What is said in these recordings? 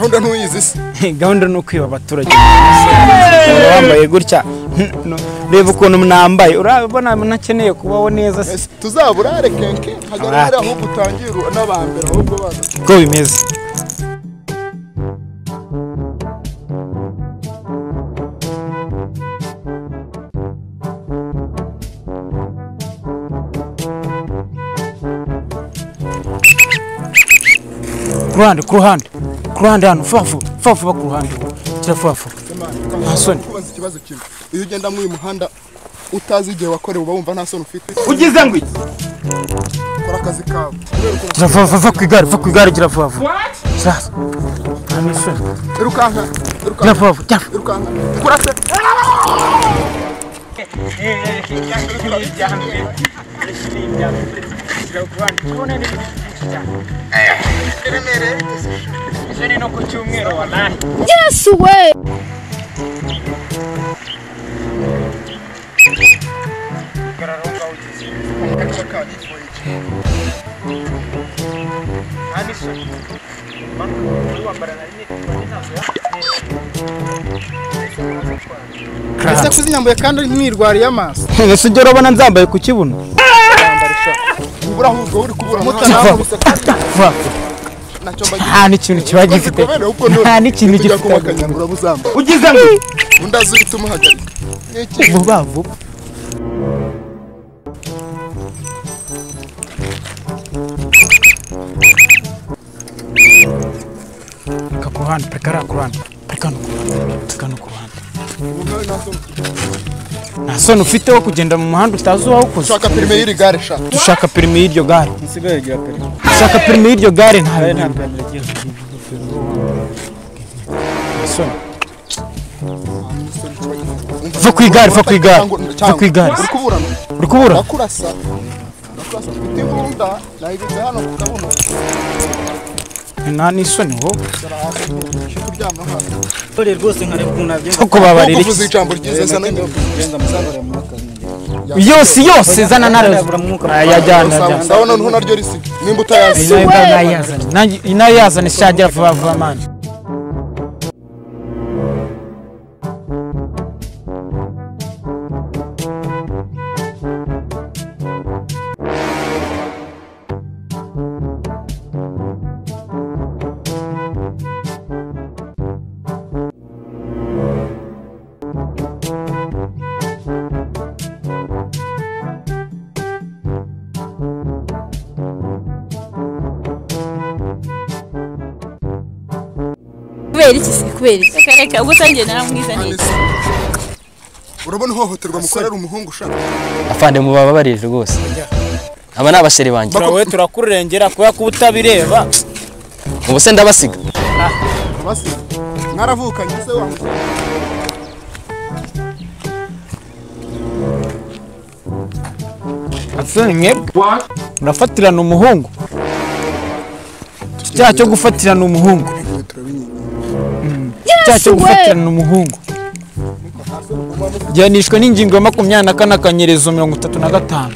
gahunda ntuyizi se gahunda no kwiba abaturage bambaye gutya reba ukuntu mnambaye urabona nakeneye kubaho neza se tuzaburare kenke hagarara aho gutangira n'abambere ahubwo baza ko bimeze ku ruhande hano fafu ku ruhande kirafafu nta soni kubaza ikibazo kimwe iyo ugenda muri muhanda utazi igihe wakorewe uba wumva nta soni ufite ugize ngo iki kora akazi kawe kirafafu ku igare kirafafu sasa nta soni irukanka kirafafu irukanka kurase Yes way. ese kuzinyambuye kandi mwirwariye amaso ese njye urabona nzambaye ku kibuno ubura ahubwo uri kubura nta n'ikintu kiba gifite nta n'ikintu gifite ugize ngo undazi uri tumuhagarika vuba kuruhande nta soni ufite wo kugenda mu muhanda utazi uwaho ukoze ushaka perime y'iri gare sha dushaka perime y'iryo gare nsigaye gira perime dushaka perime y'iryo gare nta soni va ku igare uri kubura ndakurasa ufite imbunda nayigize hano ku kabuno nta n'isoni wowe kuryama hano dore rwose nkareba ukuntu nabyenza cyo kubabarira uvuze ijambo ryiza sana ngenda musabare mu kazi yose zana yajyana ndabona nto naryo risiga nimba utayazi nayo yazana ishagira vuba mani kubera iki ubwo tangiye naramwiza neza urabona hohoterwa mukorera umuhungu ushaka afande mubabarije rwose aba nabasheri banje turawe turakurengera kuya kubutabireba ubuse ndabasiga basiga mwaravukanye se wangu afanye mwebwe urafatirana umuhungu cyaha cyo gufatirana umuhungu cyo gufatirana umuhungu gihanishwa n'ingingo ya 24 akanyerezo 35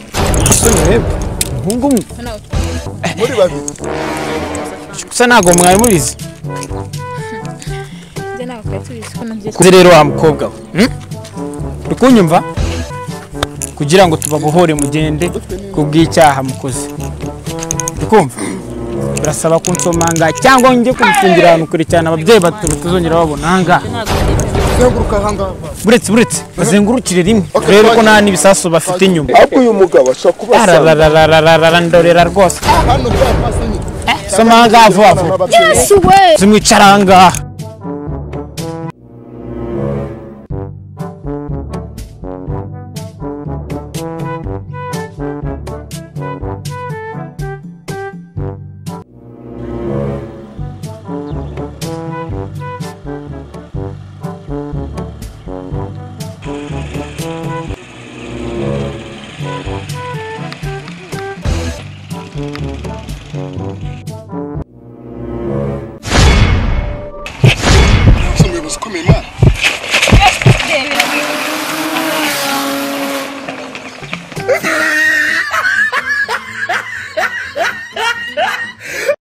umuhungu muri babiri gusa ntago mwari mubizi kuri rero wa mukobwa uri kunyumva kugira ngo tubabohore mugende kubw'icyaha mukoze ukumva birasaba kunsomanga cyangwa njye kumufungira ahantu kure cyane ababyeyi batuzongera babona hanga zenguruka hanga buretse bazengurukire rimwe rero ko nta nibisaso bafite inyuma ako uyu mugabo ashaka kubasanga ndorera rwose hano kwa pasini somanga vuba Yes way. zimwicaranga